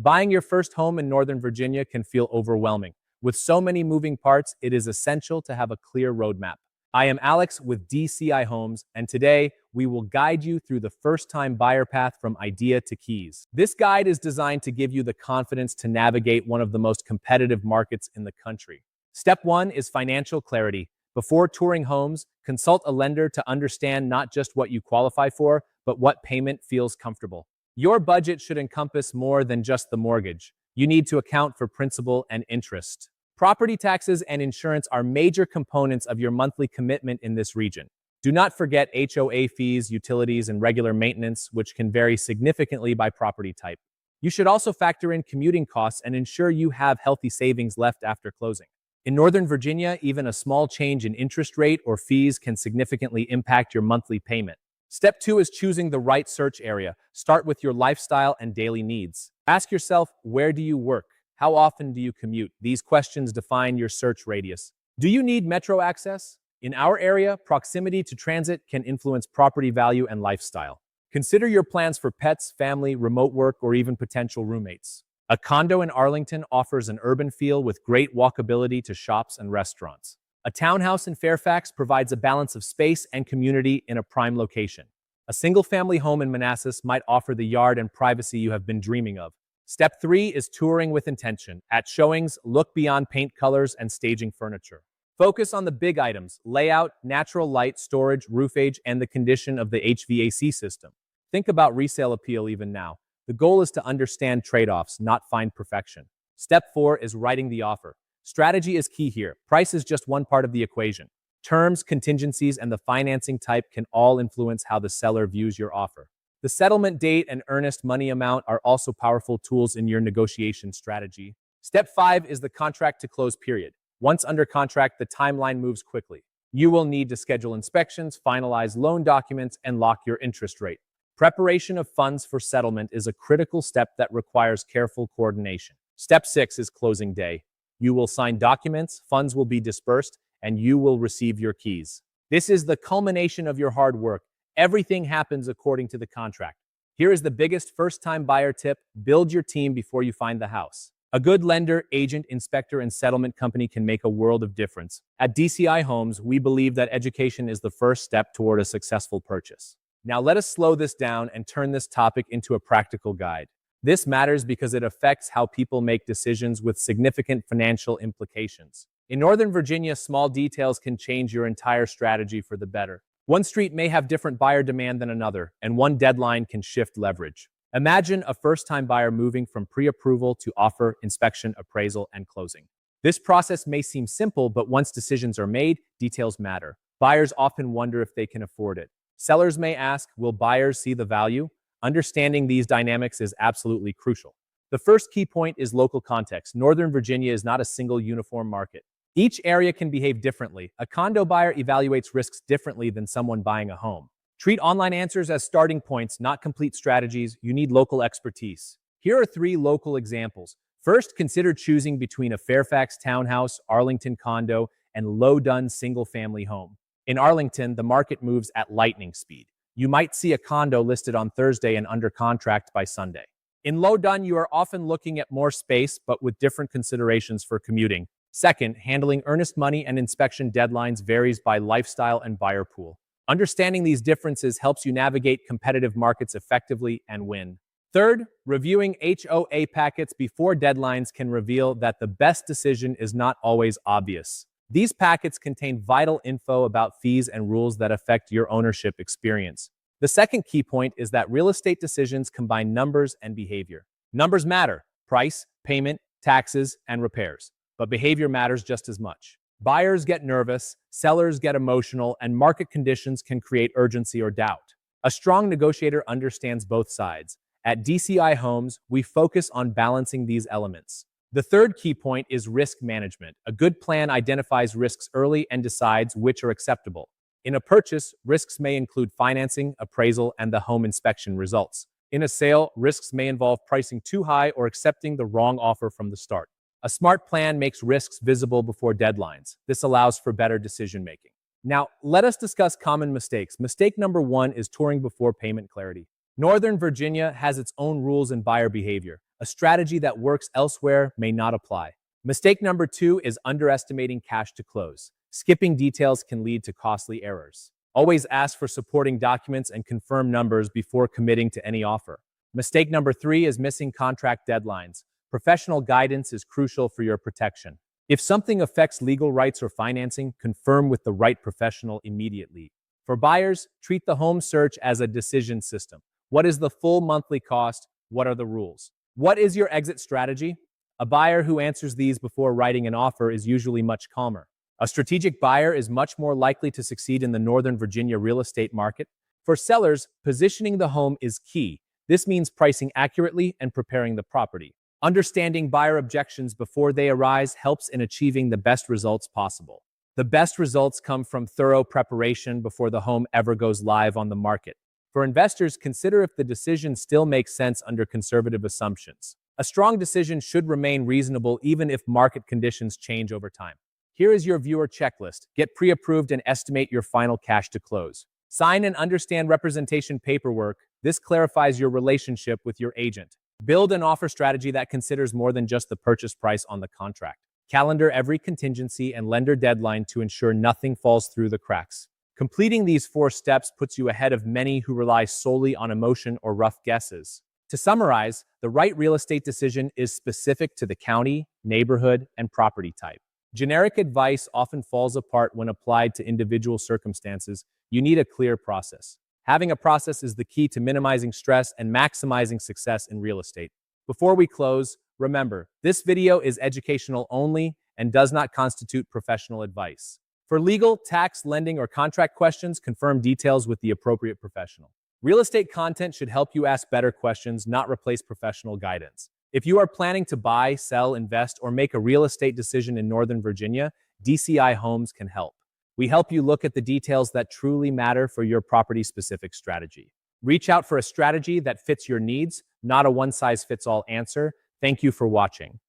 Buying your first home in Northern Virginia can feel overwhelming. With so many moving parts, it is essential to have a clear roadmap. I am Alex with DCI Homes, and today we will guide you through the first-time buyer path from idea to keys. This guide is designed to give you the confidence to navigate one of the most competitive markets in the country. Step 1 is financial clarity. Before touring homes, consult a lender to understand not just what you qualify for, but what payment feels comfortable. Your budget should encompass more than just the mortgage. You need to account for principal and interest. Property taxes and insurance are major components of your monthly commitment in this region. Do not forget HOA fees, utilities, and regular maintenance, which can vary significantly by property type. You should also factor in commuting costs and ensure you have healthy savings left after closing. In Northern Virginia, even a small change in interest rate or fees can significantly impact your monthly payment. Step 2 is choosing the right search area. Start with your lifestyle and daily needs. Ask yourself, where do you work? How often do you commute? These questions define your search radius. Do you need metro access? In our area, proximity to transit can influence property value and lifestyle. Consider your plans for pets, family, remote work, or even potential roommates. A condo in Arlington offers an urban feel with great walkability to shops and restaurants. A townhouse in Fairfax provides a balance of space and community in a prime location. A single-family home in Manassas might offer the yard and privacy you have been dreaming of. Step 3 is touring with intention. At showings, look beyond paint colors and staging furniture. Focus on the big items: layout, natural light, storage, roof age, and the condition of the HVAC system. Think about resale appeal even now. The goal is to understand trade-offs, not find perfection. Step 4 is writing the offer. Strategy is key here. Price is just one part of the equation. Terms, contingencies, and the financing type can all influence how the seller views your offer. The settlement date and earnest money amount are also powerful tools in your negotiation strategy. Step 5 is the contract to close period. Once under contract, the timeline moves quickly. You will need to schedule inspections, finalize loan documents, and lock your interest rate. Preparation of funds for settlement is a critical step that requires careful coordination. Step 6 is closing day. You will sign documents, funds will be dispersed, and you will receive your keys. This is the culmination of your hard work. Everything happens according to the contract. Here is the biggest first-time buyer tip: build your team before you find the house. A good lender, agent, inspector, and settlement company can make a world of difference. At DCI Homes, we believe that education is the first step toward a successful purchase. Now let us slow this down and turn this topic into a practical guide. This matters because it affects how people make decisions with significant financial implications. In Northern Virginia, small details can change your entire strategy for the better. One street may have different buyer demand than another, and one deadline can shift leverage. Imagine a first-time buyer moving from pre-approval to offer, inspection, appraisal, and closing. This process may seem simple, but once decisions are made, details matter. Buyers often wonder if they can afford it. Sellers may ask, will buyers see the value? Understanding these dynamics is absolutely crucial. The first key point is local context. Northern Virginia is not a single uniform market. Each area can behave differently. A condo buyer evaluates risks differently than someone buying a home. Treat online answers as starting points, not complete strategies. You need local expertise. Here are 3 local examples. First, consider choosing between a Fairfax townhouse, Arlington condo, and Loudoun single-family home. In Arlington, the market moves at lightning speed. You might see a condo listed on Thursday and under contract by Sunday. In Loudoun, you are often looking at more space, but with different considerations for commuting. Second, handling earnest money and inspection deadlines varies by lifestyle and buyer pool. Understanding these differences helps you navigate competitive markets effectively and win. Third, reviewing HOA packets before deadlines can reveal that the best decision is not always obvious. These packets contain vital info about fees and rules that affect your ownership experience. The second key point is that real estate decisions combine numbers and behavior. Numbers matter: price, payment, taxes, and repairs. But behavior matters just as much. Buyers get nervous, sellers get emotional, and market conditions can create urgency or doubt. A strong negotiator understands both sides. At DCI Homes, we focus on balancing these elements. The third key point is risk management. A good plan identifies risks early and decides which are acceptable. In a purchase, risks may include financing, appraisal, and the home inspection results. In a sale, risks may involve pricing too high or accepting the wrong offer from the start. A smart plan makes risks visible before deadlines. This allows for better decision-making. Now, let us discuss common mistakes. Mistake number 1 is touring before payment clarity. Northern Virginia has its own rules and buyer behavior. A strategy that works elsewhere may not apply. Mistake number 2 is underestimating cash to close. Skipping details can lead to costly errors. Always ask for supporting documents and confirm numbers before committing to any offer. Mistake number 3 is missing contract deadlines. Professional guidance is crucial for your protection. If something affects legal rights or financing, confirm with the right professional immediately. For buyers, treat the home search as a decision system. What is the full monthly cost? What are the rules? What is your exit strategy? A buyer who answers these before writing an offer is usually much calmer. A strategic buyer is much more likely to succeed in the Northern Virginia real estate market. For sellers, positioning the home is key. This means pricing accurately and preparing the property. Understanding buyer objections before they arise helps in achieving the best results possible. The best results come from thorough preparation before the home ever goes live on the market. For investors, consider if the decision still makes sense under conservative assumptions. A strong decision should remain reasonable even if market conditions change over time. Here is your viewer checklist. Get pre-approved and estimate your final cash to close. Sign and understand representation paperwork. This clarifies your relationship with your agent. Build an offer strategy that considers more than just the purchase price on the contract. Calendar every contingency and lender deadline to ensure nothing falls through the cracks. Completing these 4 steps puts you ahead of many who rely solely on emotion or rough guesses. To summarize, the right real estate decision is specific to the county, neighborhood, and property type. Generic advice often falls apart when applied to individual circumstances. You need a clear process. Having a process is the key to minimizing stress and maximizing success in real estate. Before we close, remember, this video is educational only and does not constitute professional advice. For legal, tax, lending, or contract questions, confirm details with the appropriate professional. Real estate content should help you ask better questions, not replace professional guidance. If you are planning to buy, sell, invest, or make a real estate decision in Northern Virginia, DCI Homes can help. We help you look at the details that truly matter for your property-specific strategy. Reach out for a strategy that fits your needs, not a one-size-fits-all answer. Thank you for watching.